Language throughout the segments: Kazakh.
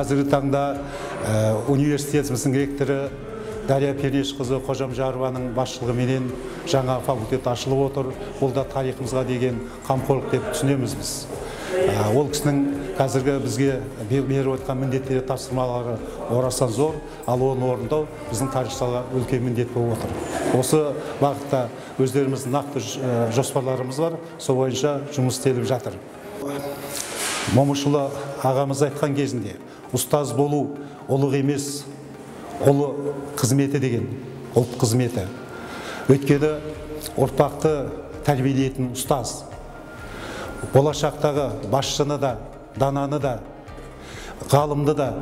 қазіргі таңда университетіміздің ректоры Дария Пернешқызы Қожамжарованың басшылығыменен жаңа факультет ашылып отыр. Ол да тарихымызға деген қамқорлық деп түсінеміз біз. Ол кісінің қазіргі бізге беріп отқан міндеттері, тапсырмалары орасан зор, ал оны орындау біздің тарихшыларға үлкен міндет болып отыр. Осы бағытта өздеріміздің нақты жоспарларымыз бар, сол бойынша жұмыс істеліп жатыр. Момышұлы ағамыз айтқан кезінде, ұстаз болу ұлық емес, ұлы қызметі деген, ұлт қызметі. Өйткені ұрпақты тәрбиелейтін ұстаз, болашақтағы басшыны да, дананы да, ғалымды да,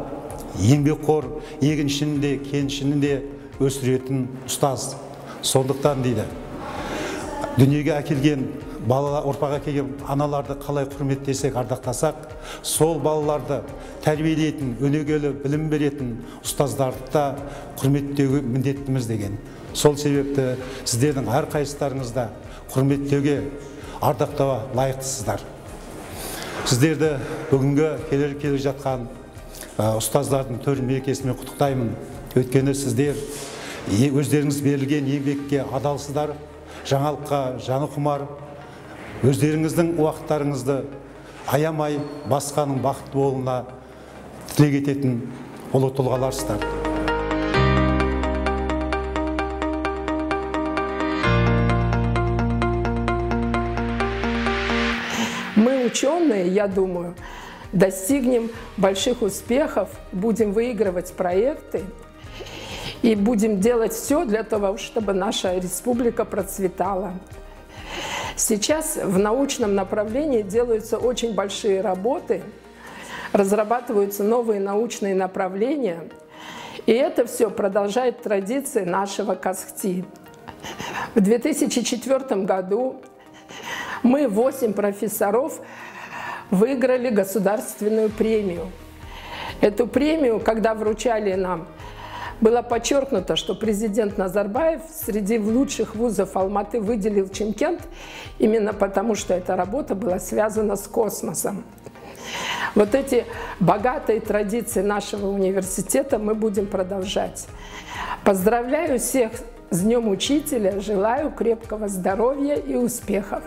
еңбекқор, егіншіні де, кеншіні де өсіретін ұстаз. Сондықтан дейді, дүниеге әкелген балалар, ұрпаққа келген аналарды қалай құрметтесек, ардақтасақ, сол балаларды тәрбиелейтін, өнегелі білім беретін ұстаздарды да құрметтеуге міндеттіміз деген. Сол себепті сіздердің әрқайсыларыңызда құрметтеуге, ардақтауға лайықтысыздар. Сіздерді бүгінгі келе жатқан ұстаздардың төр мерекесімен құттықтаймын. Өйткені сіздер өздеріңіз берілген еңбекке адалсыздар, жаңалыққа жаны құмар, өздеріңіздің уақыттарыңызды аямай басқаның бақытты болуына тілек ететін ұлы тұлғаларсыздар. Мы, ученые, я думаю, достигнем больших успехов, будем выигрывать проекты и будем делать все для того, чтобы наша республика процветала. Сейчас в научном направлении делаются очень большие работы, разрабатываются новые научные направления, и это все продолжает традиции нашего Казхти. В 2004 году мы, 8 профессоров, выиграли государственную премию. Эту премию, когда вручали нам, было подчеркнуто, что президент Назарбаев среди лучших вузов Алматы выделил Чимкент именно потому, что эта работа была связана с космосом. Вот эти богатые традиции нашего университета мы будем продолжать. Поздравляю всех с Днем Учителя, желаю крепкого здоровья и успехов.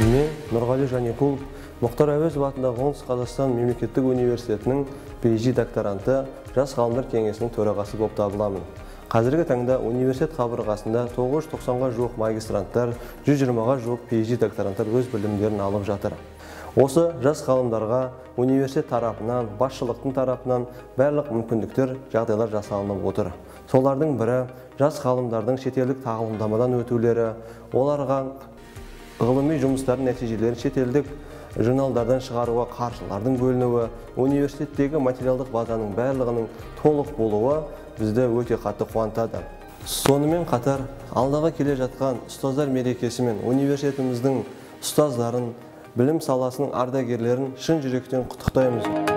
Мен Нұрғали Жанекул, Мұхтар Әуезов атындағы Оңтүстік Қазақстан мемлекеттік университетінің PhD докторанты, жас ғалымдар кеңесінің төрағасы болып табыламын. Қазіргі таңда университет қабырғасында 990-ға жуық магистранттар, 120-ға жуық PhD докторанттар өз білімдерін алып жатыр. Осы жас ғалымдарға университет тарапынан, басшылықтың тарапынан барлық мүмкіндіктер, жағдайлар жасалынып отыр. Солардың бірі жас ғалымдардың шетелдік тағылымдамадан өтулері, оларға ғылыми жұмыстардың нәтижелерін шетелдік журналдардан шығаруға қаржылардың бөлінуі, университеттегі материалдық базаның барлығының толық болуы бізді өте қатты қуантады. Сонымен қатар, алдағы келе жатқан ұстаздар мерекесімен университетіміздің ұстаздарын, білім саласының ардагерлерін шын жүректен құттықтаймыз.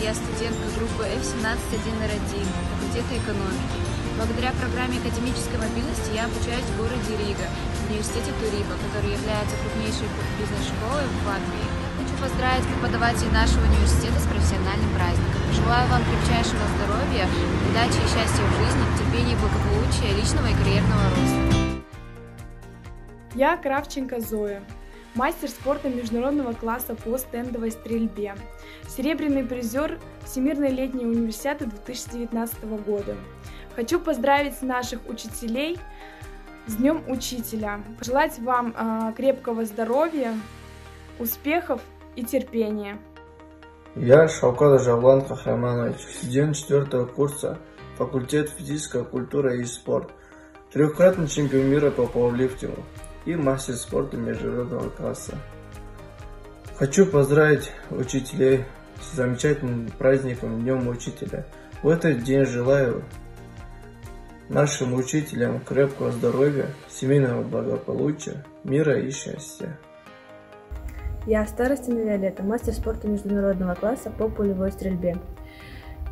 Я студентка группы F17-1R1 факультета экономики. Благодаря программе академической мобильности я обучаюсь в городе Рига, в университете Туриба, который является крупнейшей бизнес-школой в Латвии. Хочу поздравить преподавателей нашего университета с профессиональным праздником. Желаю вам крепчайшего здоровья, удачи и счастья в жизни, терпения и благополучия, личного и карьерного роста. Я Кравченко Зоя, мастер спорта международного класса по стендовой стрельбе, серебряный призер Всемирной летней универсиады 2019 года. Хочу поздравить наших учителей с Днем Учителя, пожелать вам крепкого здоровья, успехов и терпения. Я Шаукат Жавлан Кахраманович, студент 4-го курса, факультет физическая культура и спорт, трехкратный чемпион мира по пауэрлифтингу и мастер спорта международного класса. Хочу поздравить учителей с замечательным праздником Днем Учителя. В этот день желаю нашим учителям крепкого здоровья, семейного благополучия, мира и счастья. Я Старостина Виолетта, мастер спорта международного класса по пулевой стрельбе.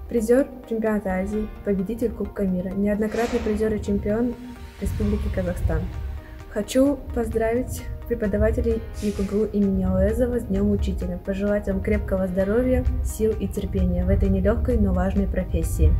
Призер чемпионата Азии, победитель Кубка мира, неоднократный призер и чемпион Республики Казахстан. Хочу поздравить преподавателей ЕКГУ имени Ауэзова с Днем Учителя, пожелать вам крепкого здоровья, сил и терпения в этой нелегкой, но важной профессии.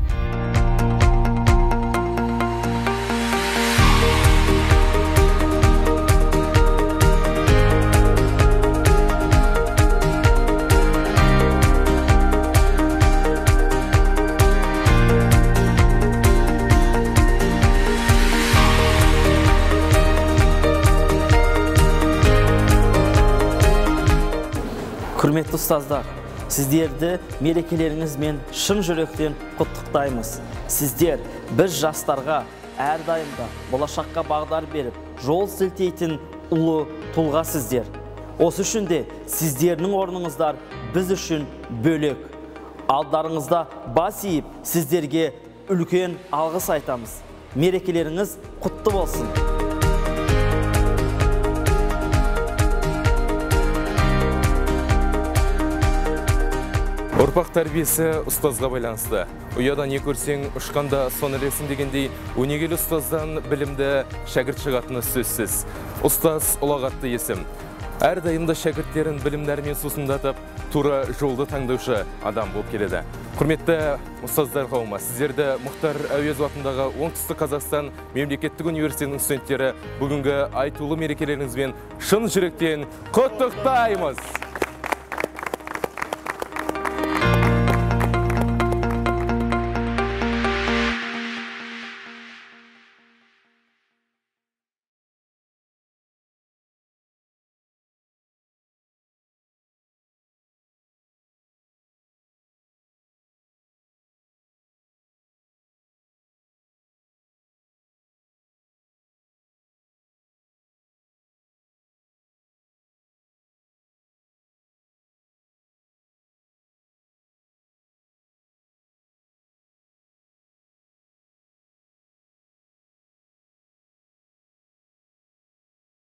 Құрметті ұстаздар, сіздерді мерекелеріңізмен шын жүректен құттықтаймыз. Сіздер біз жастарға әрдайымда болашаққа бағдар беріп, жол сілтейтін ұлы тұлға сіздер. Осы үшін де сіздердің орныңыздар біз үшін бөлек. Алдарыңызда бас иіп, сіздерге үлкен алғыс айтамыз. Мерекелеріңіз құтты болсын. Ұрпақ тәрбиесі ұстазға байланысты. Ұяда не көрсең, ұшқанда соны ілесің дегендей, өнегелі ұстаздан білімді шәкірт шығатыны сөзсіз. Ұстаз ұлағатты есім. Әрдайымда шәкірттерін білімдермен сусындатып, тура жолды таңдаушы адам болып келеді. Құрметті ұстаздар қауымы, сіздерді Мұхтар Әуезов атындағы Оңтүстік Қазақстан мемлекеттік университетінің студенттері бүгінгі айтулы мерекелеріңізбен шын жүректен құттықтаймыз.